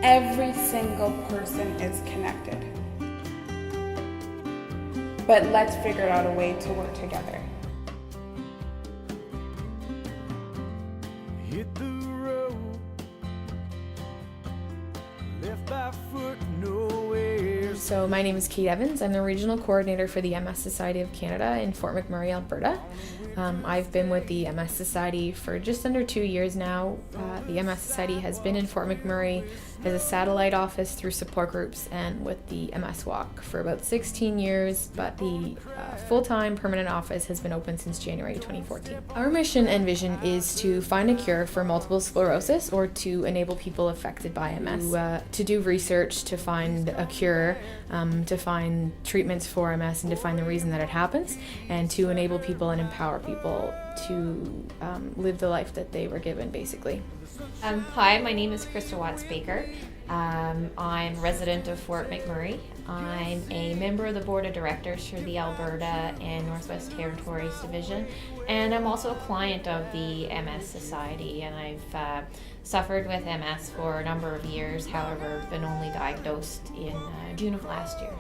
Every single person is connected. But let's figure out a way to work together. Hit the road, left by foot nowhere. So my name is Kate Evans. I'm the Regional Coordinator for the MS Society of Canada in Fort McMurray, Alberta. I've been with the MS Society for just under 2 years now. The MS Society has been in Fort McMurray as a satellite office through support groups and with the MS Walk for about 16 years, but the full-time permanent office has been open since January 2014. Our mission and vision is to find a cure for multiple sclerosis or to enable people affected by MS, to do research to find a cure, to find treatments for MS and to find the reason that it happens, and to enable people and empower people to live the life that they were given, basically. Hi, my name is Krista Watts-Baker. I'm a resident of Fort McMurray. I'm a member of the Board of Directors for the Alberta and Northwest Territories Division, and I'm also a client of the MS Society, and I've suffered with MS for a number of years, however, been only diagnosed in June of last year.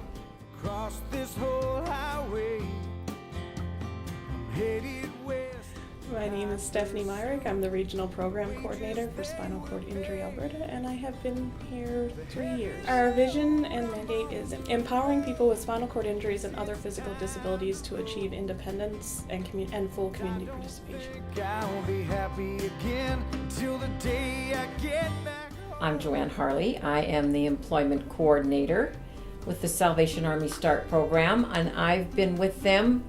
Cross this whole highway, I'm headed west. My name is Stephanie Myrick. I'm the Regional Program Coordinator for Spinal Cord Injury Alberta, and I have been here 3 years. Our vision and mandate is empowering people with spinal cord injuries and other physical disabilities to achieve independence and full community participation. I'll be happy again till the day I get back. I'm Joanne Harley. I am the Employment Coordinator with the Salvation Army START program, and I've been with them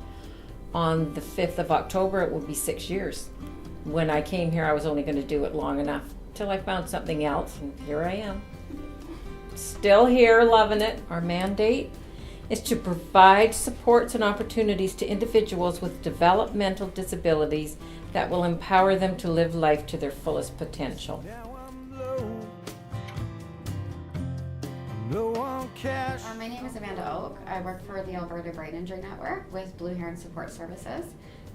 on the 5th of October. It will be 6 years. When I came here, I was only going to do it long enough till I found something else, and here I am. Still here, loving it. Our mandate is to provide supports and opportunities to individuals with developmental disabilities that will empower them to live life to their fullest potential. Now I'm low on cash. My name is Amanda Oak. I work for the Alberta Brain Injury Network with Blue Heron Support Services,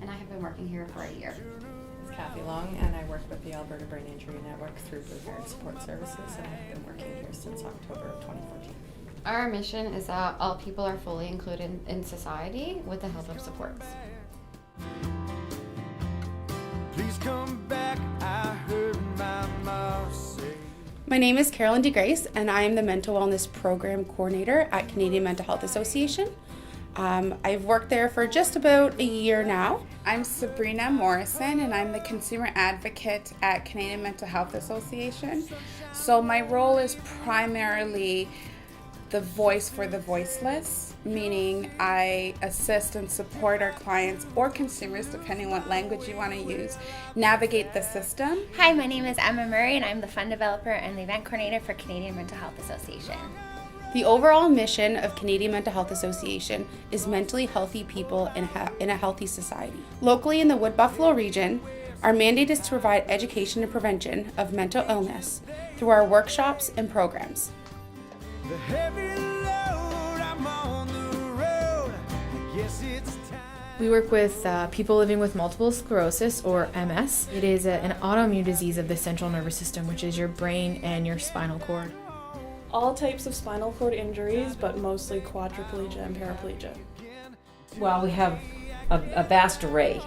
and I have been working here for a year. This is Kathy Long, and I work with the Alberta Brain Injury Network through Blue Heron Support Services, and I've been working here since October of 2014. Our mission is that all people are fully included in society with the help of supports. Please come back, I heard my mouth say. My name is Carolyn DeGrace, and I am the Mental Wellness Program Coordinator at Canadian Mental Health Association. I've worked there for just about a year now. I'm Sabrina Morrison, and I'm the Consumer Advocate at Canadian Mental Health Association. So my role is primarily the voice for the voiceless, meaning I assist and support our clients or consumers, depending on what language you want to use, navigate the system. Hi, my name is Emma Murray, and I'm the Fund Developer and the Event Coordinator for Canadian Mental Health Association. The overall mission of Canadian Mental Health Association is mentally healthy people in a healthy society. Locally in the Wood Buffalo region, our mandate is to provide education and prevention of mental illness through our workshops and programs. The heavy load, I'm on the road. I guess it's time. We work with people living with multiple sclerosis, or MS. It is an autoimmune disease of the central nervous system, which is your brain and your spinal cord. All types of spinal cord injuries, but mostly quadriplegia and paraplegia. Well, we have a vast array.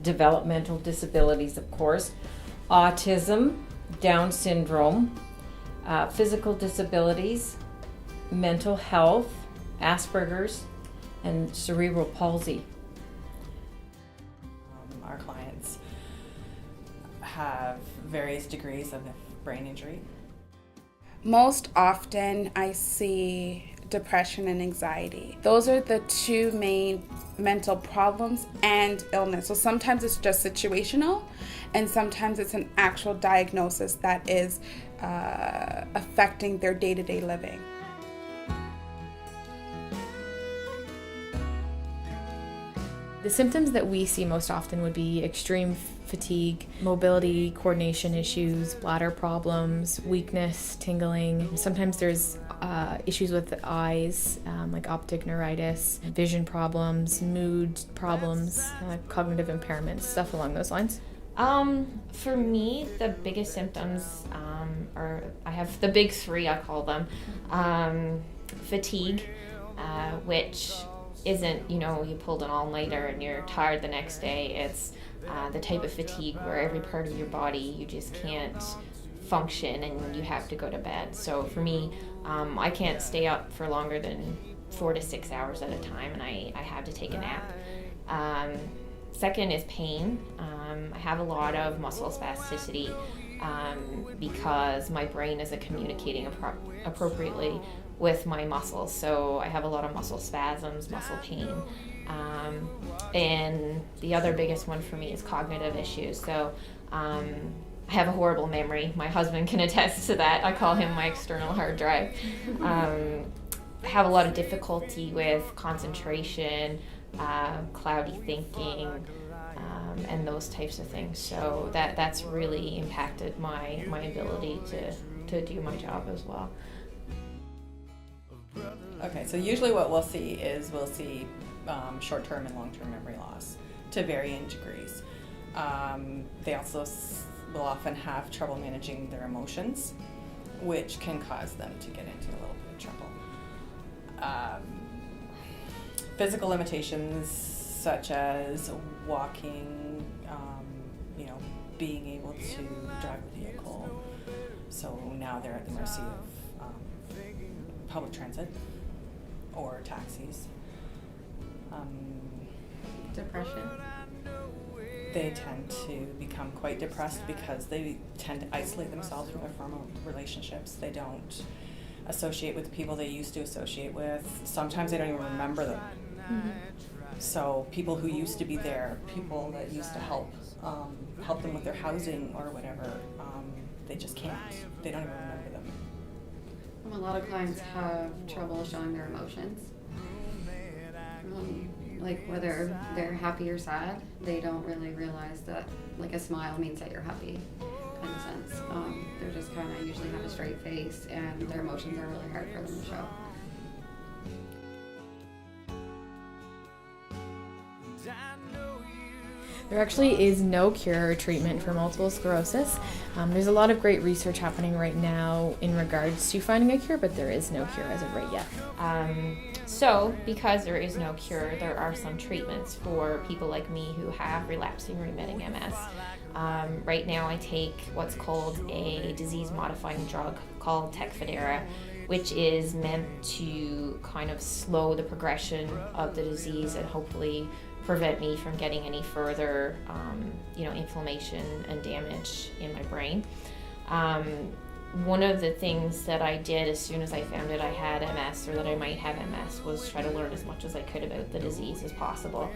Developmental disabilities, of course, autism, Down syndrome, physical disabilities, mental health, Asperger's, and cerebral palsy. Our clients have various degrees of brain injury. Most often I see depression and anxiety. Those are the two main mental problems and illness. So sometimes it's just situational, and sometimes it's an actual diagnosis that is affecting their day-to-day living. The symptoms that we see most often would be extreme fatigue, mobility, coordination issues, bladder problems, weakness, tingling. Sometimes there's issues with the eyes, like optic neuritis, vision problems, mood problems, cognitive impairments, stuff along those lines. For me, the biggest symptoms are, I have the big three, I call them. Fatigue, which isn't, you pulled an all-nighter and you're tired the next day. It's the type of fatigue where every part of your body, you just can't function and you have to go to bed. So for me, I can't stay up for longer than 4 to 6 hours at a time, and I have to take a nap. Second is pain. I have a lot of muscle spasticity because my brain isn't communicating appropriately with my muscles. So I have a lot of muscle spasms, muscle pain. And the other biggest one for me is cognitive issues. So I have a horrible memory. My husband can attest to that. I call him my external hard drive. I have a lot of difficulty with concentration, cloudy thinking, and those types of things. So that's really impacted my ability to do my job as well. Okay, so usually what we'll see short-term and long-term memory loss to varying degrees. They also will often have trouble managing their emotions, which can cause them to get into a little bit of trouble. Physical limitations such as walking, being able to drive a vehicle. So now they're at the mercy of public transit or taxis. Depression. They tend to become quite depressed because they tend to isolate themselves from their former relationships. They don't associate with the people they used to associate with. Sometimes they don't even remember them. Mm-hmm. So people who used to be there, people that used to help them with their housing or whatever, they just can't. They don't even remember them. A lot of clients have trouble showing their emotions. Like whether they're happy or sad, they don't really realize that like a smile means that you're happy, kind of sense. They're just kind of usually have a straight face, and their emotions are really hard for them to show. There actually is no cure or treatment for multiple sclerosis. There's a lot of great research happening right now in regards to finding a cure, but there is no cure as of right yet. So because there is no cure, there are some treatments for people like me who have relapsing remitting MS. Right now I take what's called a disease-modifying drug called Tecfidera, which is meant to kind of slow the progression of the disease and hopefully prevent me from getting any further, inflammation and damage in my brain. One of the things that I did as soon as I found that I had MS or that I might have MS was try to learn as much as I could about the disease as possible.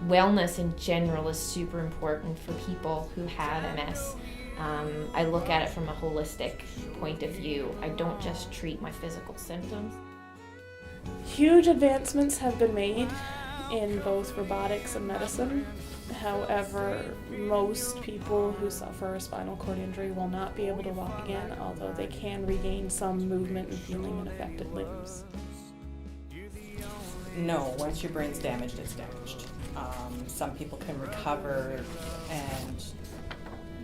Wellness in general is super important for people who have MS. I look at it from a holistic point of view. I don't just treat my physical symptoms. Huge advancements have been made in both robotics and medicine. However, most people who suffer a spinal cord injury will not be able to walk again, although they can regain some movement and feeling in affected limbs. No, once your brain's damaged, it's damaged. Some people can recover and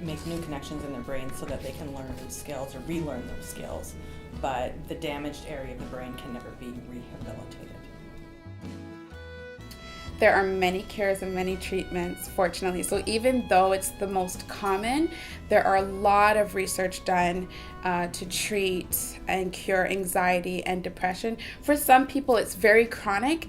make new connections in their brain so that they can learn new skills or relearn those skills, but the damaged area of the brain can never be rehabilitated. There are many cures and many treatments, fortunately. So even though it's the most common, there are a lot of research done to treat and cure anxiety and depression. For some people, it's very chronic,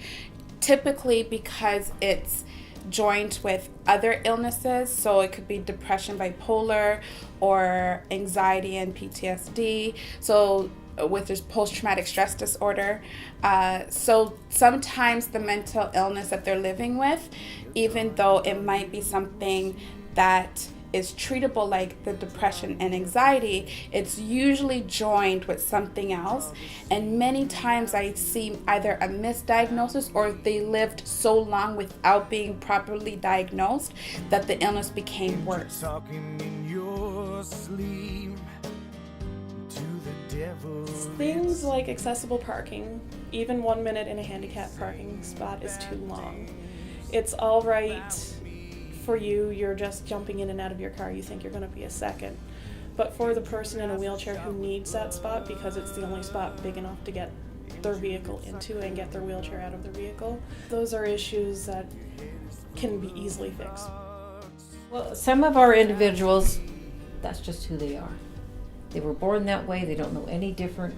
typically because it's joined with other illnesses. So it could be depression, bipolar, or anxiety and PTSD. So with this post-traumatic stress disorder. So sometimes the mental illness that they're living with, even though it might be something that is treatable like the depression and anxiety, it's usually joined with something else. And many times I see either a misdiagnosis or they lived so long without being properly diagnosed that the illness became worse. Talking in your sleep. Things like accessible parking, even 1 minute in a handicapped parking spot is too long. It's all right for you, you're just jumping in and out of your car, you think you're going to be a second. But for the person in a wheelchair who needs that spot because it's the only spot big enough to get their vehicle into and get their wheelchair out of their vehicle, those are issues that can be easily fixed. Well, some of our individuals, that's just who they are. They were born that way. They don't know any different.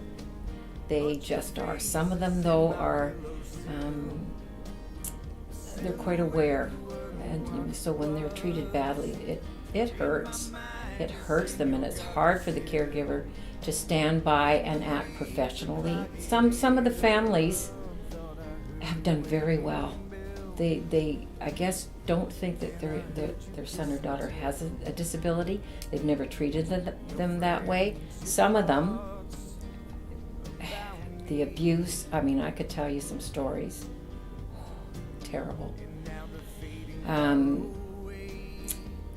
They just are. Some of them, though, are they're quite aware, and so when they're treated badly, it hurts. It hurts them, and it's hard for the caregiver to stand by and act professionally. Some of the families have done very well. They I guess don't think that their son or daughter has a disability. They've never treated them that way. Some of them, the abuse, I mean, I could tell you some stories. Terrible.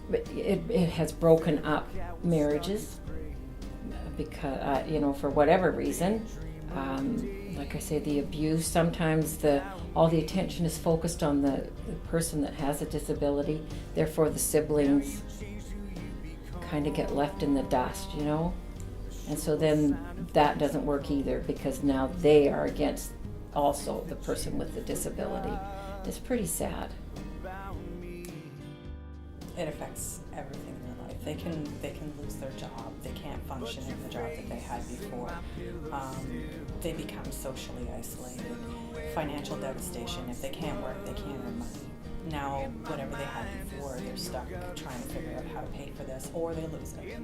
But it has broken up marriages because, for whatever reason. Like I say, the abuse, sometimes all the attention is focused on the person that has a disability, therefore the siblings kind of get left in the dust, and so then that doesn't work either, because now they are against also the person with the disability. It's pretty sad. It affects everything in their life. They can lose their job. They can't function in the job that they had before. They become socially isolated. Financial devastation. If they can't work, they can't earn money. Now, whatever they had before, they're stuck trying to figure out how to pay for this, or they lose it.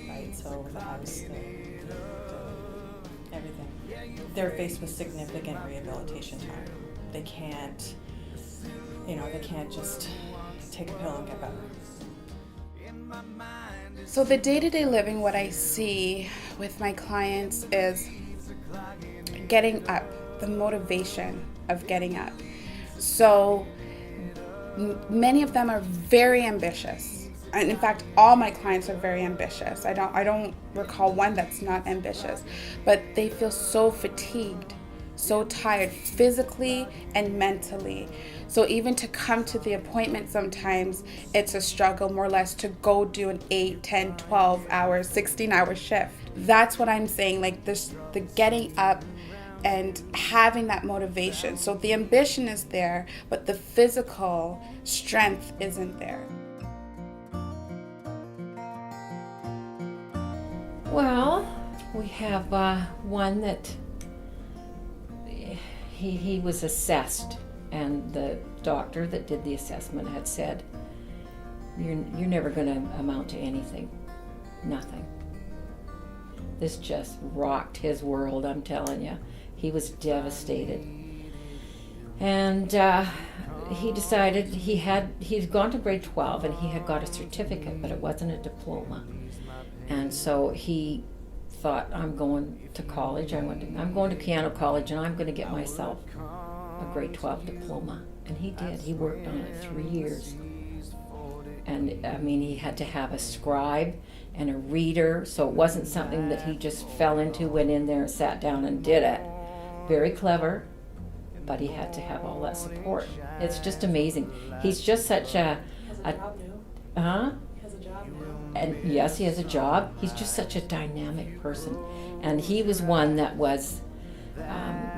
Right? So the house, everything. They're faced with significant rehabilitation time. They can't, they can't just take a pill and get better. So the day-to-day living, what I see with my clients is getting up, the motivation of getting up. So many of them are very ambitious. And in fact, all my clients are very ambitious. I don't recall one that's not ambitious, but they feel so fatigued, so tired physically and mentally. So even to come to the appointment, sometimes it's a struggle, more or less, to go do an 8, 10, 12 hours, 16-hour shift. That's what I'm saying, like this, the getting up and having that motivation. So the ambition is there, but the physical strength isn't there. Well, we have one that he was assessed, and the doctor that did the assessment had said, you're never going to amount to anything. Nothing. This just rocked his world, I'm telling you. He was devastated. And he decided he'd gone to grade 12 and he had got a certificate, but it wasn't a diploma. And so he thought, I'm going to college. I'm going to piano college, and I'm going to get myself a grade 12 diploma. And he did. He worked on it 3 years. And I mean, he had to have a scribe and a reader, so it wasn't something that he just fell into, went in there, sat down and did it. Very clever, but he had to have all that support. It's just amazing. He's just such a and yes, he has a job. He's just such a dynamic person. And he was one that was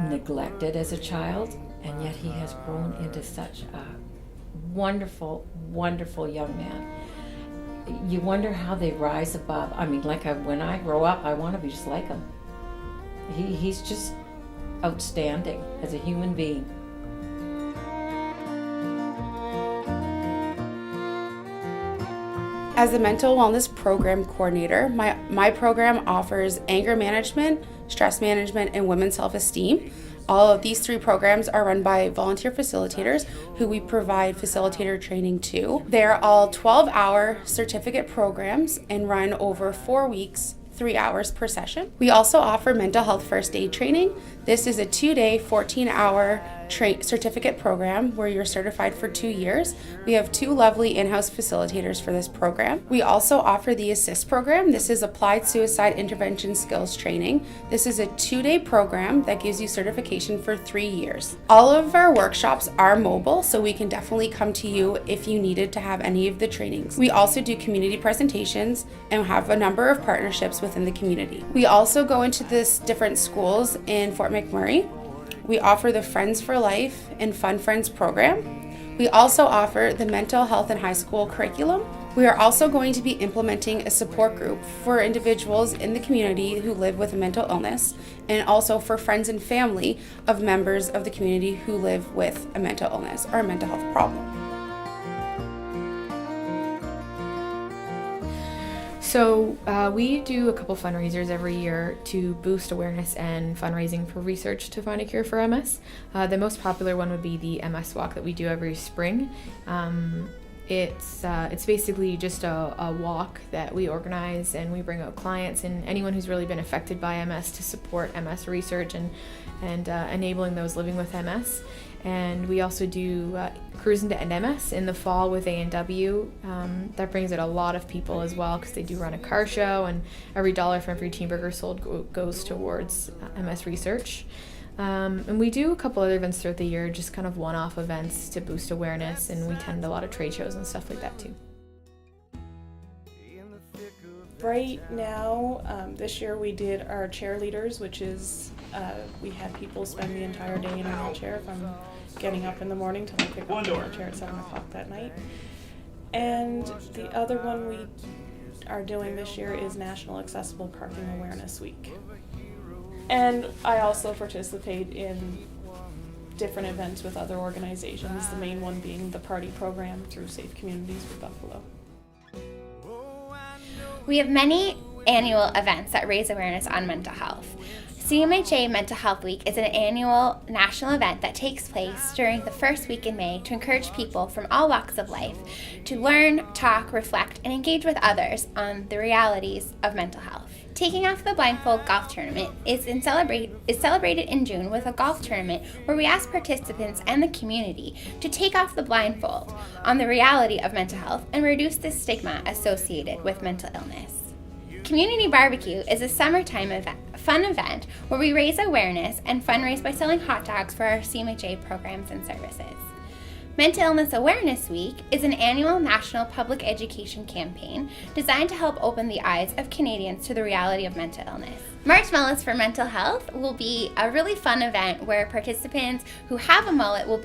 neglected as a child, and yet he has grown into such a wonderful, wonderful young man. You wonder how they rise above. I mean, when I grow up, I want to be just like him. He's just outstanding as a human being. As a mental wellness program coordinator, my program offers anger management, stress management, and women's self-esteem. All of these 3 programs are run by volunteer facilitators who we provide facilitator training to. They're all 12-hour certificate programs and run over 4 weeks, 3 hours per session. We also offer mental health first aid training. This is a 2-day, 14-hour certificate program where you're certified for 2 years. We have 2 lovely in-house facilitators for this program. We also offer the ASSIST program. This is Applied Suicide Intervention Skills Training. This is a 2-day program that gives you certification for 3 years. All of our workshops are mobile, so we can definitely come to you if you needed to have any of the trainings. We also do community presentations and have a number of partnerships within the community. We also go into this different schools in Fort McMurray. We offer the Friends for Life and Fun Friends program. We also offer the mental health and high school curriculum. We are also going to be implementing a support group for individuals in the community who live with a mental illness, and also for friends and family of members of the community who live with a mental illness or a mental health problem. So we do a couple fundraisers every year to boost awareness and fundraising for research to find a cure for MS. The most popular one would be the MS Walk that we do every spring. It's basically just a walk that we organize, and we bring out clients and anyone who's really been affected by MS to support MS research and enabling those living with MS. And we also do Cruising to End MS in the fall with A&W. That brings out a lot of people as well because they do run a car show, and every dollar from every teen burger sold goes towards MS research. And we do a couple other events throughout the year, just kind of one-off events to boost awareness, and we attend a lot of trade shows and stuff like that too. Right now, this year we did our cheerleaders, which is we had people spend the entire day in a wheelchair from getting up in the morning till they pick up the wheelchair at 7 o'clock that night. And the other one we are doing this year is National Accessible Parking Awareness Week. And I also participate in different events with other organizations, the main one being the party program through Safe Communities for Buffalo. We have many annual events that raise awareness on mental health. CMHA Mental Health Week is an annual national event that takes place during the first week in May to encourage people from all walks of life to learn, talk, reflect, and engage with others on the realities of mental health. Taking Off the Blindfold Golf Tournament is celebrated in June with a golf tournament where we ask participants and the community to take off the blindfold on the reality of mental health and reduce the stigma associated with mental illness. Community Barbecue is a summertime fun event where we raise awareness and fundraise by selling hot dogs for our CMHA programs and services. Mental Illness Awareness Week is an annual national public education campaign designed to help open the eyes of Canadians to the reality of mental illness. Marshmallows for Mental Health will be a really fun event where participants who have a mullet will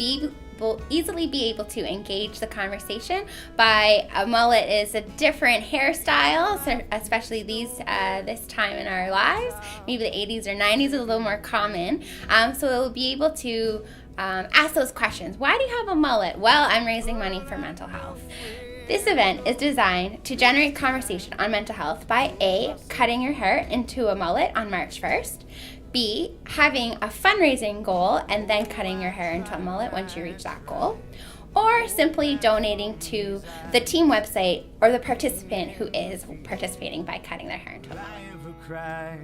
easily be able to engage the conversation by a mullet is a different hairstyle, so especially this time in our lives. Maybe the 80s or 90s is a little more common. So it will be able to ask those questions. Why do you have a mullet? Well, I'm raising money for mental health. This event is designed to generate conversation on mental health by A, cutting your hair into a mullet on March 1st, B, having a fundraising goal and then cutting your hair into a mullet once you reach that goal, or simply donating to the team website or the participant who is participating by cutting their hair into a mullet.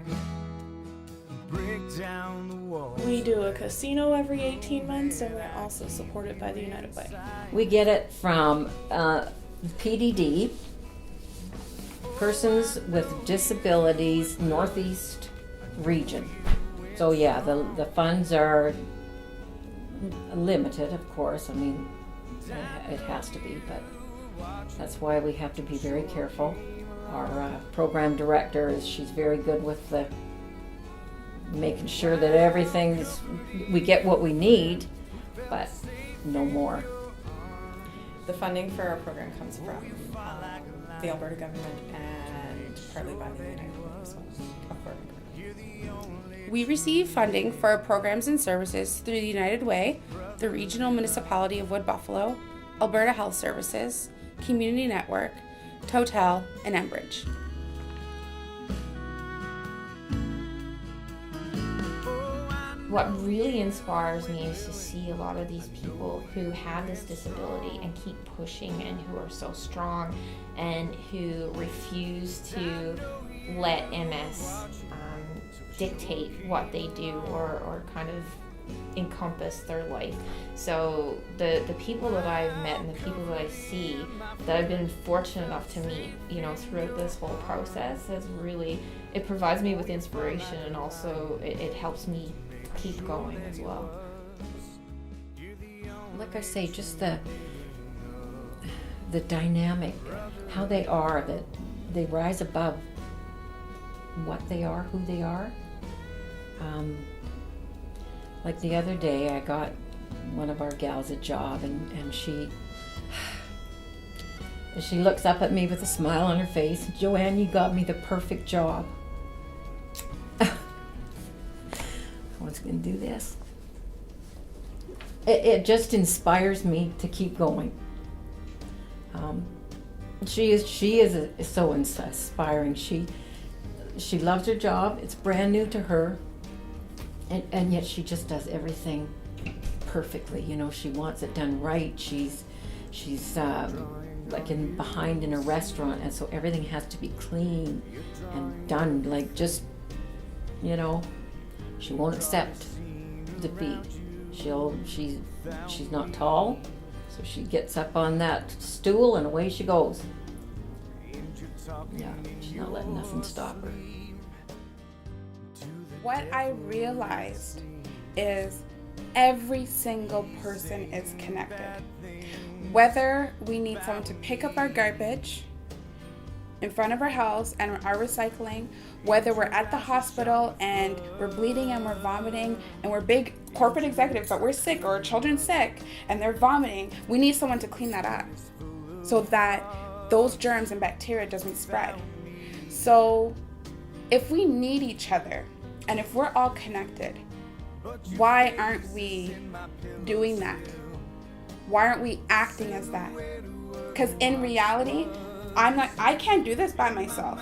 We do a casino every 18 months, and we're also supported by the United Way. We get it from PDD, Persons with Disabilities Northeast Region. So yeah, the funds are limited, of course. I mean, it has to be, but that's why we have to be very careful. Our program director she's very good with the making sure that we get what we need, but no more. The funding for our program comes from the Alberta government and partly by the United Way as well. We receive funding for our programs and services through the United Way, the Regional Municipality of Wood Buffalo, Alberta Health Services, Community Network, Total, and Enbridge. What really inspires me is to see a lot of these people who have this disability and keep pushing and who are so strong and who refuse to let MS dictate what they do or kind of encompass their life. So the people that I've met and the people that I see that I've been fortunate enough to meet, you know, throughout this whole process has really, it provides me with inspiration, and also it helps me keep going as well. Like I say, just the dynamic, how they are, that they rise above what they are, who they are. Like the other day, I got one of our gals a job, and she looks up at me with a smile on her face. "Joanne, you got me the perfect job." I was going to do this. It just inspires me to keep going. She is so inspiring. She loves her job. It's brand new to her, and yet she just does everything perfectly. You know, she wants it done right. She's like behind in a restaurant, and so everything has to be clean and done. Like, just, you know, she won't accept defeat. She's not tall, so she gets up on that stool and away she goes. Yeah, she's not letting nothing stop her. What I realized is every single person is connected. Whether we need someone to pick up our garbage in front of our house and our recycling, whether we're at the hospital and we're bleeding and we're vomiting and we're big corporate executives but we're sick, or our children's sick and they're vomiting, we need someone to clean that up so that those germs and bacteria doesn't spread. So if we need each other and if we're all connected, why aren't we doing that? Why aren't we acting as that? Because in reality, I can't do this by myself.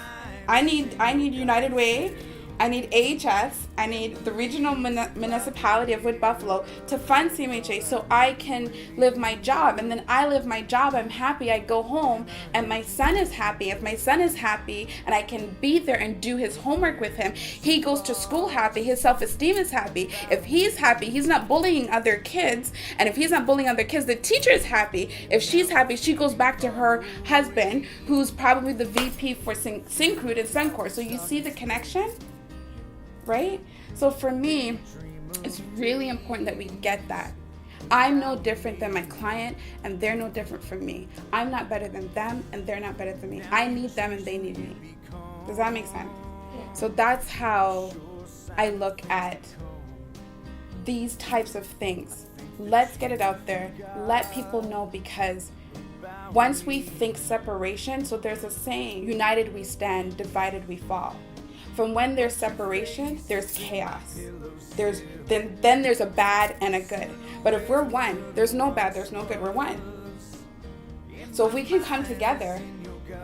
I need United Way, I need AHS, I need the regional municipality of Wood Buffalo to fund CMHA so I can live my job. And then I live my job, I'm happy, I go home, and my son is happy. If my son is happy and I can be there and do his homework with him, he goes to school happy, his self-esteem is happy. If he's happy, he's not bullying other kids. And if he's not bullying other kids, the teacher is happy. If she's happy, she goes back to her husband, who's probably the VP for Syncrude and Suncor. So you see the connection? Right? So for me, it's really important that we get that. I'm no different than my client, and they're no different from me. I'm not better than them, and they're not better than me. I need them, and they need me. Does that make sense? So that's how I look at these types of things. Let's get it out there. Let people know, because once we think separation, so there's a saying, united we stand, divided we fall. From when there's separation, there's chaos. Then there's a bad and a good. But if we're one, there's no bad, there's no good, we're one. So if we can come together,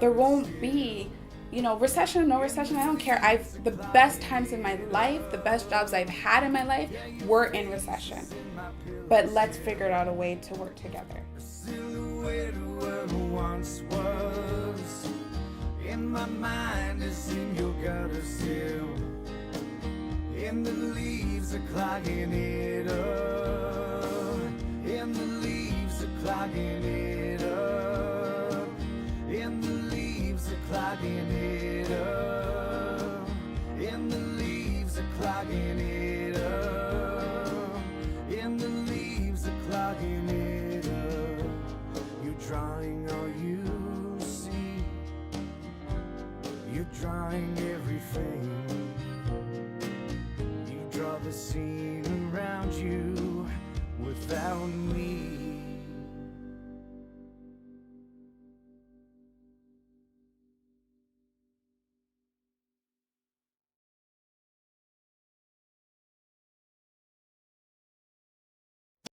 there won't be, recession, no recession, I don't care. The best times in my life, the best jobs I've had in my life were in recession. But let's figure out a way to work together. In my mind is in your gutter sill, and the leaves are clogging it up, and the leaves are clogging it up, and the leaves are clogging it up, and the leaves are clogging it up, and the leaves are clogging it up. You're drawing all you see, you're drawing everything. You draw the scene around you without me.